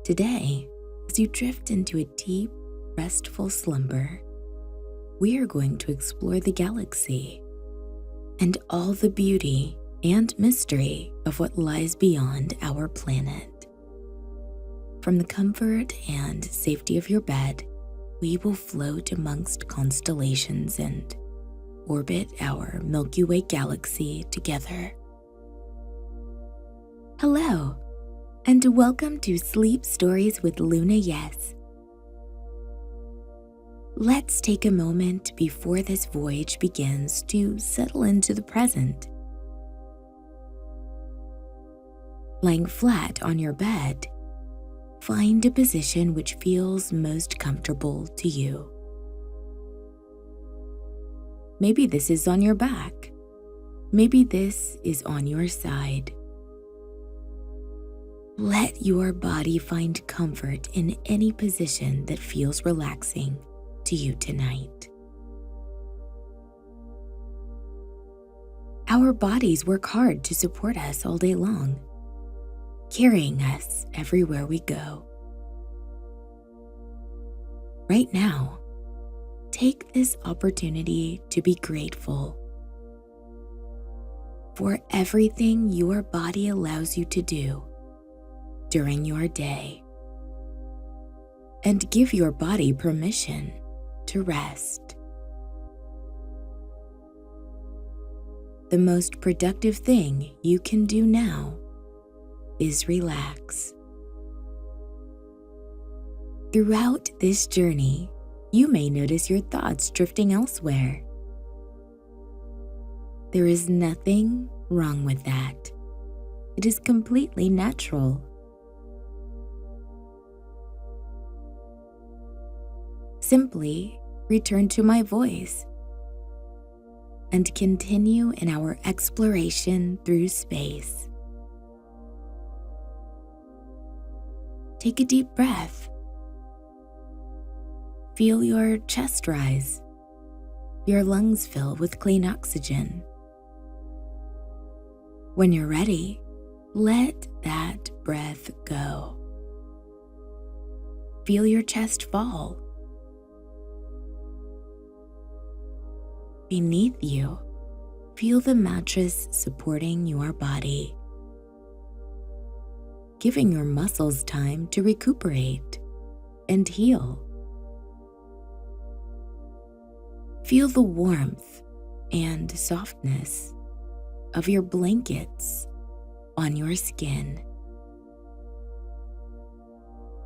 Today, as you drift into a deep, restful slumber, we are going to explore the galaxy and all the beauty and mystery of what lies beyond our planet. From the comfort and safety of your bed, we will float amongst constellations and orbit our Milky Way galaxy together. Hello, and welcome to Sleep Stories with Luna Yes. Let's take a moment before this voyage begins to settle into the present. Lying flat on your bed, find a position which feels most comfortable to you. Maybe this is on your back. Maybe this is on your side. Let your body find comfort in any position that feels relaxing to you tonight. Our bodies work hard to support us all day long, carrying us everywhere we go. Right now, take this opportunity to be grateful for everything your body allows you to do during your day, and give your body permission to rest. The most productive thing you can do now is relax. Throughout this journey, you may notice your thoughts drifting elsewhere. There is nothing wrong with that. It is completely natural. Simply return to my voice and continue in our exploration through space. Take a deep breath. Feel your chest rise, your lungs fill with clean oxygen. When you're ready, let that breath go. Feel your chest fall. Beneath you, feel the mattress supporting your body, giving your muscles time to recuperate and heal. Feel the warmth and softness of your blankets on your skin,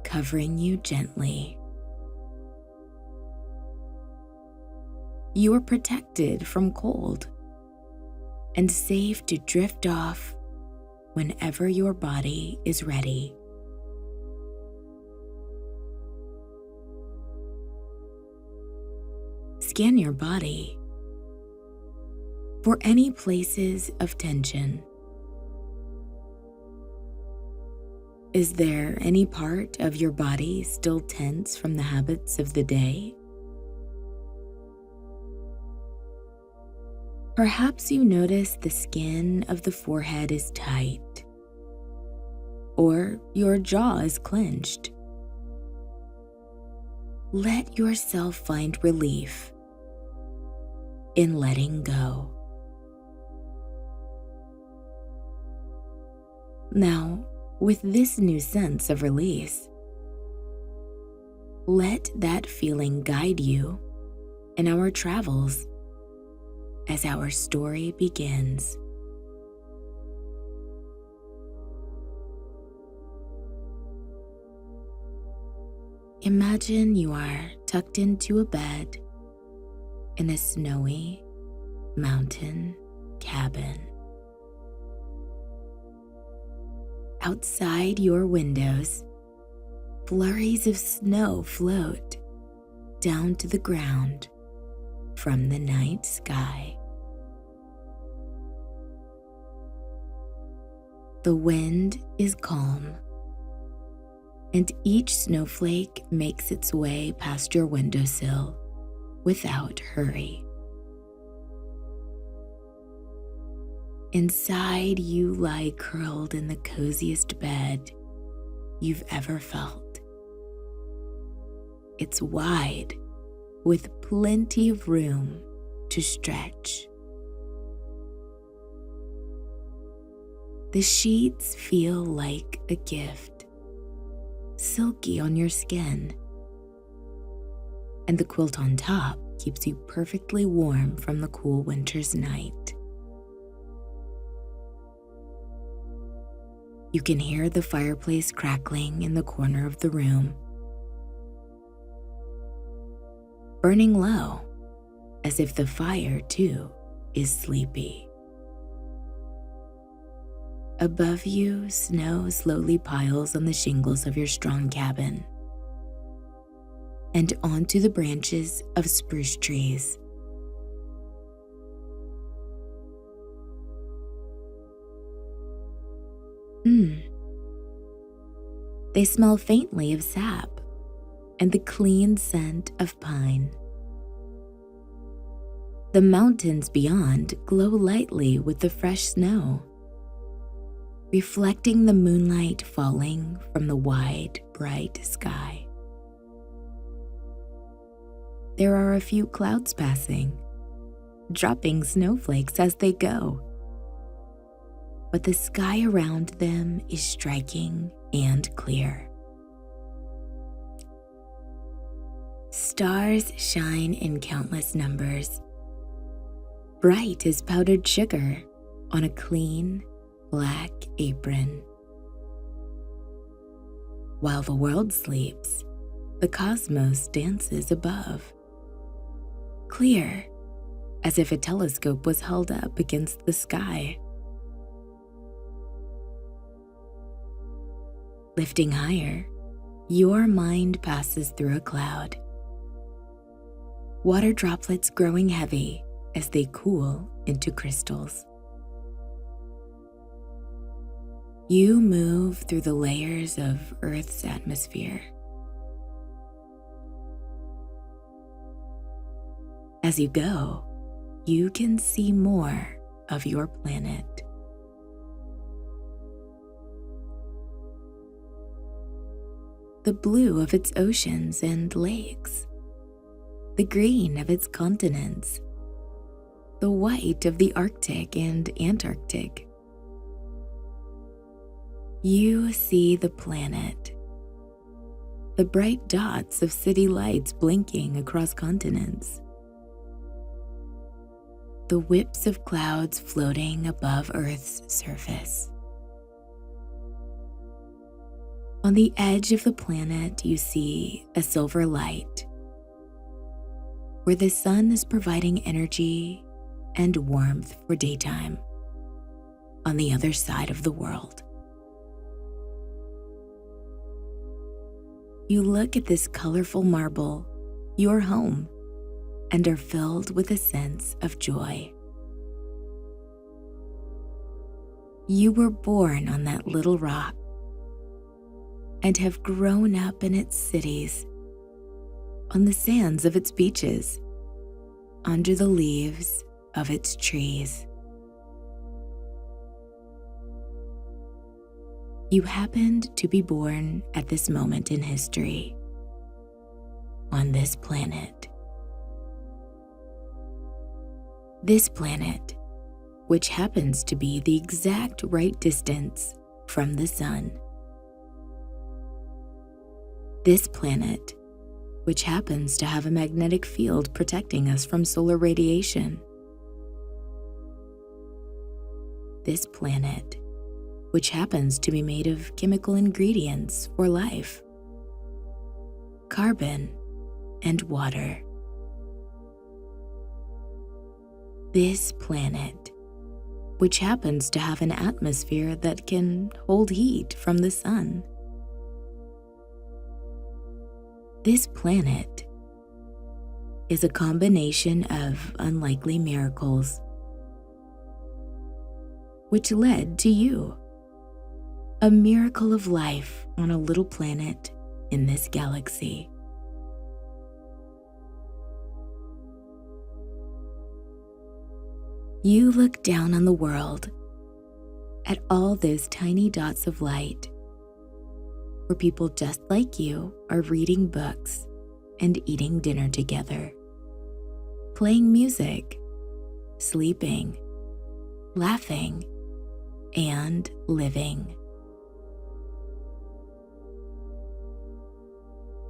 covering you gently. You are protected from cold and safe to drift off whenever your body is ready. Scan your body for any places of tension. Is there any part of your body still tense from the habits of the day? Perhaps you notice the skin of the forehead is tight, or your jaw is clenched. Let yourself find relief in letting go. Now, with this new sense of release, let that feeling guide you in our travels as our story begins. Imagine you are tucked into a bed in a snowy mountain cabin. Outside your windows, flurries of snow float down to the ground from the night sky. The wind is calm, and each snowflake makes its way past your windowsill without hurry. Inside, you lie curled in the coziest bed, you've ever felt. It's wide, with plenty of room to stretch. The sheets feel like a gift, silky on your skin, and the quilt on top keeps you perfectly warm from the cool winter's night. You can hear the fireplace crackling in the corner of the room, burning low, as if the fire, too, is sleepy. Above you, snow slowly piles on the shingles of your strong cabin and onto the branches of spruce trees. They smell faintly of sap and the clean scent of pine. The mountains beyond glow lightly with the fresh snow, reflecting the moonlight falling from the wide, bright sky. There are a few clouds passing, dropping snowflakes as they go, but the sky around them is striking and clear. Stars shine in countless numbers, bright as powdered sugar on a clean, black apron. While the world sleeps, the cosmos dances above, clear as if a telescope was held up against the sky. Lifting higher, your mind passes through a cloud. Water droplets growing heavy as they cool into crystals. You move through the layers of Earth's atmosphere. As you go, you can see more of your planet. The blue of its oceans and lakes, the green of its continents, the white of the Arctic and Antarctic. You see the planet, the bright dots of city lights blinking across continents, the whips of clouds floating above Earth's surface. On the edge of the planet, you see a silver light, where the sun is providing energy and warmth for daytime on the other side of the world. You look at this colorful marble, your home, and are filled with a sense of joy. You were born on that little rock and have grown up in its cities, on the sands of its beaches, under the leaves of its trees. You happened to be born at this moment in history, on this planet. This planet, which happens to be the exact right distance from the sun. This planet, which happens to have a magnetic field protecting us from solar radiation. This planet, which happens to be made of chemical ingredients for life, carbon and water. This planet, which happens to have an atmosphere that can hold heat from the sun. This planet is a combination of unlikely miracles, which led to you, a miracle of life on a little planet in this galaxy. You look down on the world, at all those tiny dots of light, where people just like you are reading books and eating dinner together, playing music, sleeping, laughing, and living.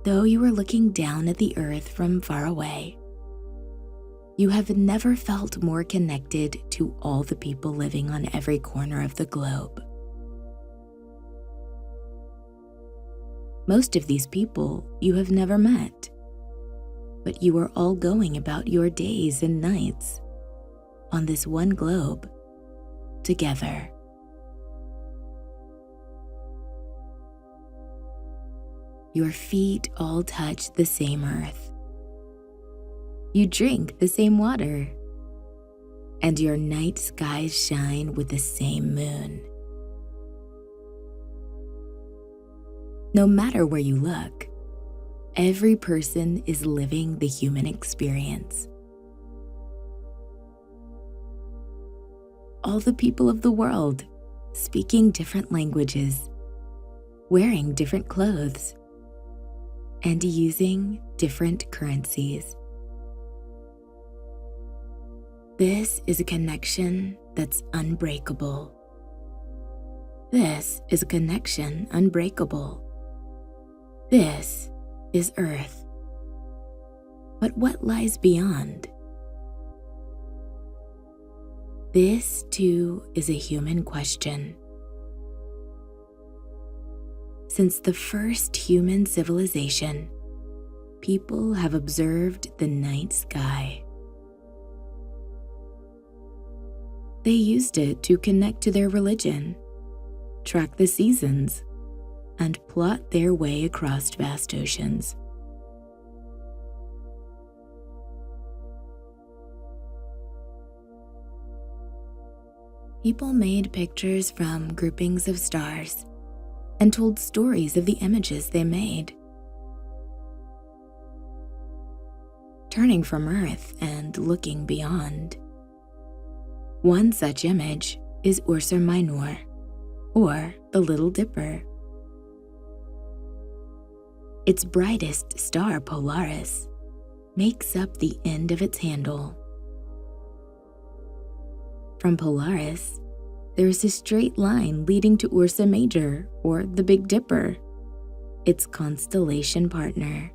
Though you are looking down at the earth from far away, you have never felt more connected to all the people living on every corner of the globe. Most of these people you have never met, but you are all going about your days and nights on this one globe together. Your feet all touch the same earth. You drink the same water, and your night skies shine with the same moon. No matter where you look, every person is living the human experience. All the people of the world speaking different languages, wearing different clothes, and using different currencies. This is a connection that's unbreakable. This is a connection unbreakable. This is Earth. But what lies beyond? This, too, is a human question. Since the first human civilization, people have observed the night sky. They used it to connect to their religion, track the seasons, and plot their way across vast oceans. People made pictures from groupings of stars and told stories of the images they made. Turning from Earth and looking beyond. One such image is Ursa Minor, or the Little Dipper. Its brightest star, Polaris, makes up the end of its handle. From Polaris, there is a straight line leading to Ursa Major, or the Big Dipper, its constellation partner.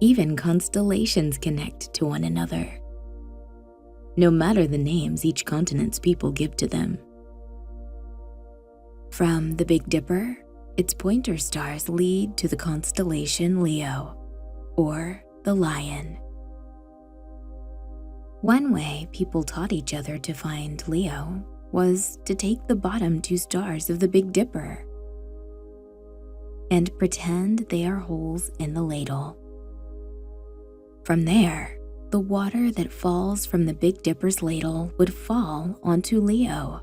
Even constellations connect to one another, no matter the names each continent's people give to them. From the Big Dipper, its pointer stars lead to the constellation Leo, or the Lion. One way people taught each other to find Leo was to take the bottom two stars of the Big Dipper and pretend they are holes in the ladle. From there, the water that falls from the Big Dipper's ladle would fall onto Leo.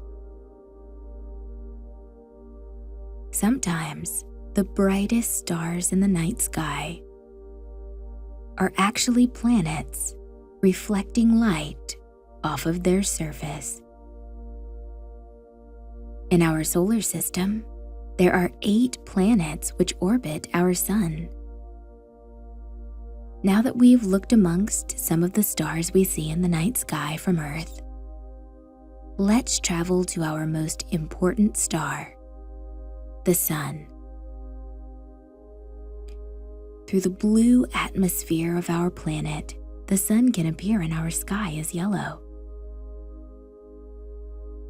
Sometimes, the brightest stars in the night sky are actually planets reflecting light off of their surface. In our solar system, there are 8 planets which orbit our sun. Now that we've looked amongst some of the stars we see in the night sky from Earth, let's travel to our most important star, the Sun. Through the blue atmosphere of our planet, the Sun can appear in our sky as yellow.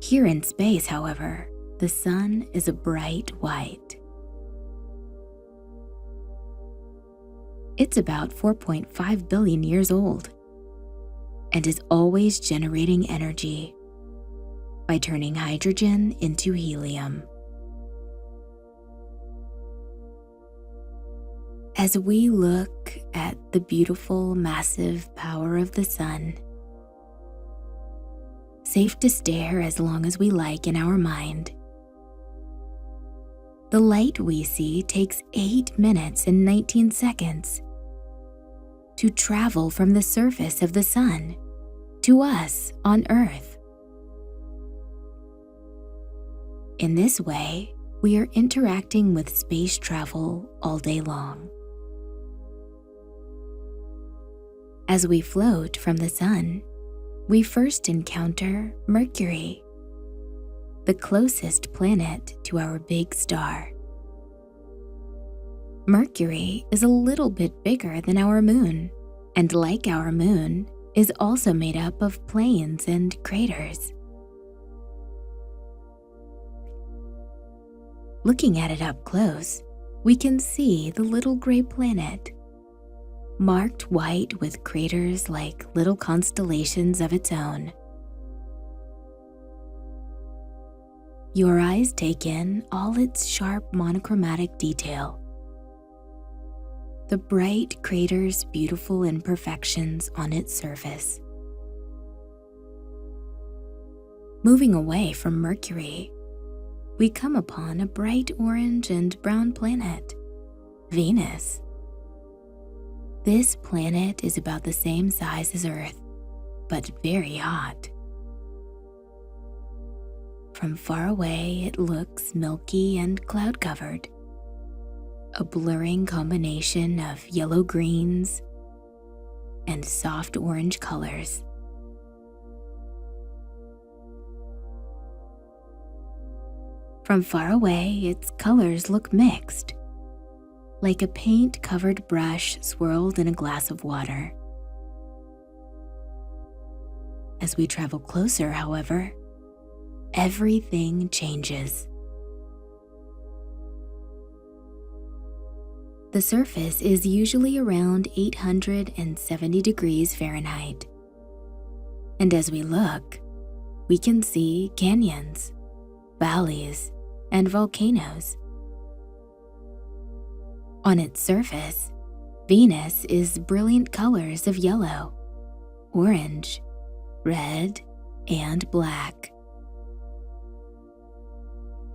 Here in space, however, the Sun is a bright white. It's about 4.5 billion years old and is always generating energy by turning hydrogen into helium. As we look at the beautiful, massive power of the Sun, safe to stare as long as we like in our mind, the light we see takes 8 minutes and 19 seconds to travel from the surface of the Sun to us on Earth. In this way, we are interacting with space travel all day long. As we float from the sun, we first encounter Mercury, the closest planet to our big star. Mercury is a little bit bigger than our moon, and like our moon, is also made up of plains and craters. Looking at it up close, we can see the little gray planet, marked white with craters like little constellations of its own. Your eyes take in all its sharp monochromatic detail. The bright crater's beautiful imperfections on its surface. Moving away from Mercury, we come upon a bright orange and brown planet, Venus. This planet is about the same size as Earth, but very hot. From far away, it looks milky and cloud-covered, a blurring combination of yellow-greens and soft orange colors. From far away, its colors look mixed, like a paint-covered brush swirled in a glass of water. As we travel closer, however, everything changes. The surface is usually around 870 degrees Fahrenheit. And as we look, we can see canyons, valleys, and volcanoes. On its surface, Venus is brilliant colors of yellow, orange, red, and black.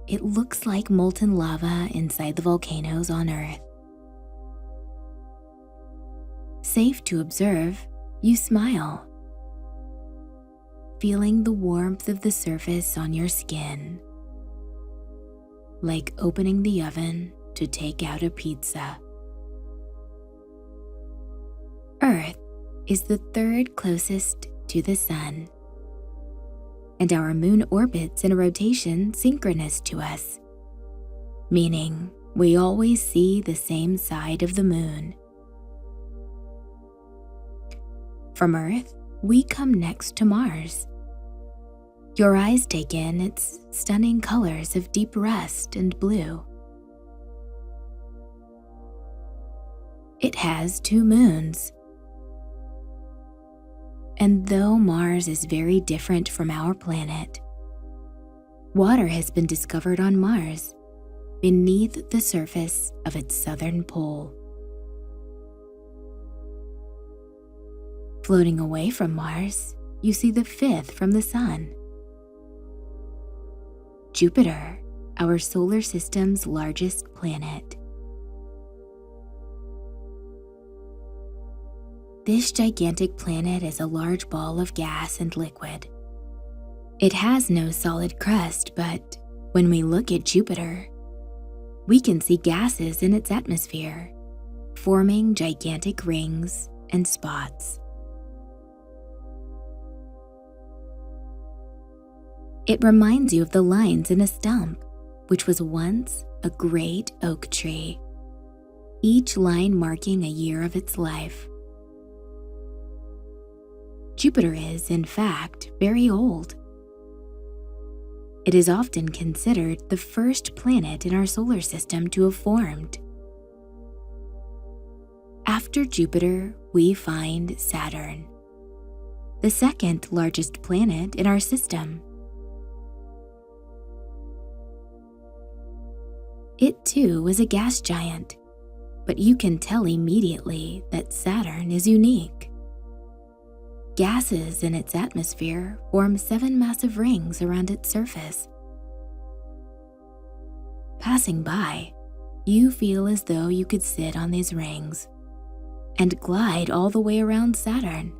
It looks like molten lava inside the volcanoes on Earth. Safe to observe, you smile, feeling the warmth of the surface on your skin, like opening the oven to take out a pizza. Earth is the third closest to the sun, and our moon orbits in a rotation synchronous to us, meaning we always see the same side of the moon. From Earth, we come next to Mars. Your eyes take in its stunning colors of deep rust and blue. It has 2 moons. And though Mars is very different from our planet, water has been discovered on Mars beneath the surface of its southern pole. Floating away from Mars, you see the 5th from the Sun. Jupiter, our solar system's largest planet. This gigantic planet is a large ball of gas and liquid. It has no solid crust, but when we look at Jupiter, we can see gases in its atmosphere, forming gigantic rings and spots. It reminds you of the lines in a stump, which was once a great oak tree, each line marking a year of its life. Jupiter is, in fact, very old. It is often considered the first planet in our solar system to have formed. After Jupiter, we find Saturn, the second largest planet in our system. It too was a gas giant, but you can tell immediately that Saturn is unique. Gases in its atmosphere form 7 massive rings around its surface. Passing by, you feel as though you could sit on these rings and glide all the way around Saturn,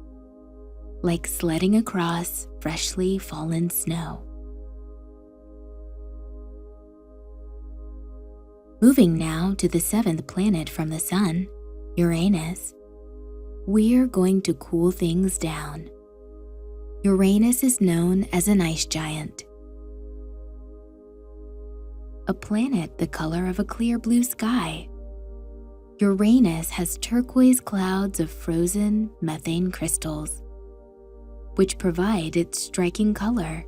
like sledding across freshly fallen snow. Moving now to the seventh planet from the Sun, Uranus, we're going to cool things down. Uranus is known as an ice giant, a planet the color of a clear blue sky. Uranus has turquoise clouds of frozen methane crystals, which provide its striking color.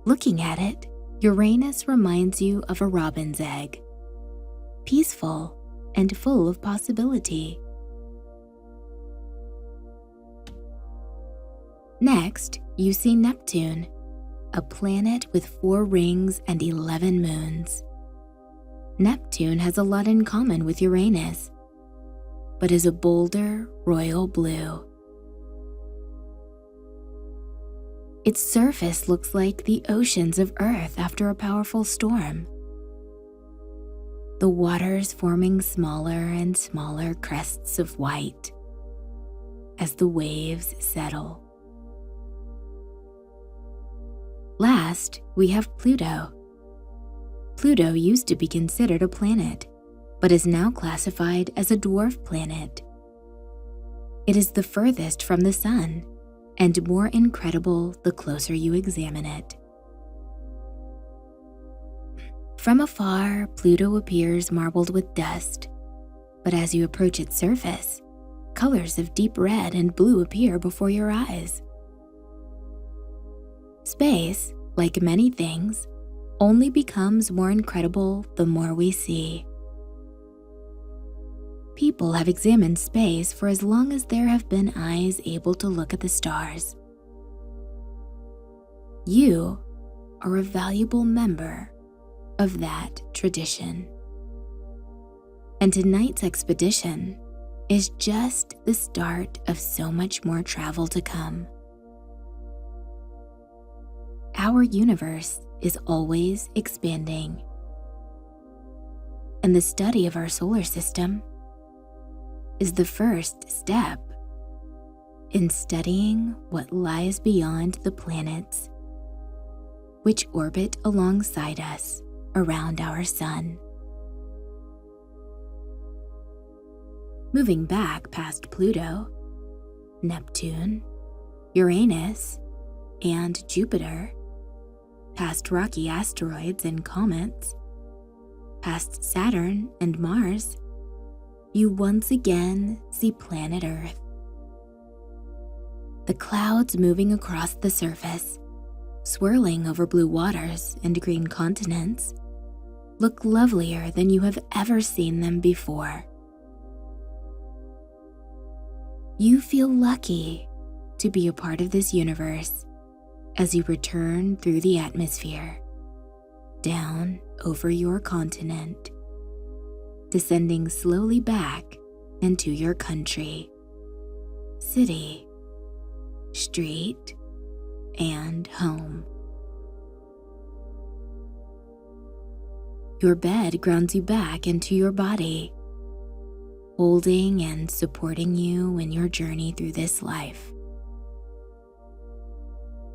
Looking at it, Uranus reminds you of a robin's egg, peaceful and full of possibility. Next, you see Neptune, a planet with 4 rings and 11 moons. Neptune has a lot in common with Uranus, but is a bolder royal blue. Its surface looks like the oceans of Earth after a powerful storm, the waters forming smaller and smaller crests of white as the waves settle. Last, we have Pluto. Pluto used to be considered a planet, but is now classified as a dwarf planet. It is the furthest from the Sun, and more incredible the closer you examine it. From afar, Pluto appears marbled with dust, but as you approach its surface, colors of deep red and blue appear before your eyes. Space, like many things, only becomes more incredible the more we see. People have examined space for as long as there have been eyes able to look at the stars. You are a valuable member of that tradition. And tonight's expedition is just the start of so much more travel to come. Our universe is always expanding, and the study of our solar system is the first step in studying what lies beyond the planets which orbit alongside us around our sun. Moving back past Pluto, Neptune, Uranus, and Jupiter, past rocky asteroids and comets, past Saturn and Mars, you once again see planet Earth. The clouds moving across the surface, swirling over blue waters and green continents, look lovelier than you have ever seen them before. You feel lucky to be a part of this universe as you return through the atmosphere, down over your continent, descending slowly back into your country, city, street, and home. Your bed grounds you back into your body, holding and supporting you in your journey through this life.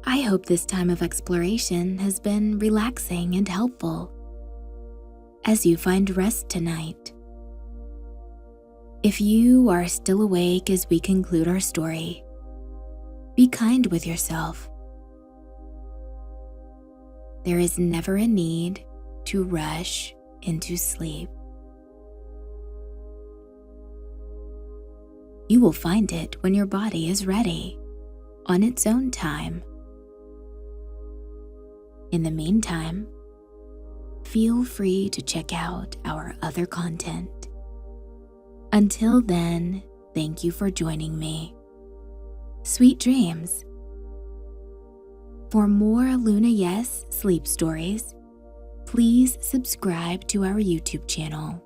I hope this time of exploration has been relaxing and helpful as you find rest tonight. If you are still awake as we conclude our story, be kind with yourself. There is never a need to rush into sleep. You will find it when your body is ready, on its own time. In the meantime, feel free to check out our other content. Until then, thank you for joining me. Sweet dreams. For more Luna Yes sleep stories, please subscribe to our YouTube channel.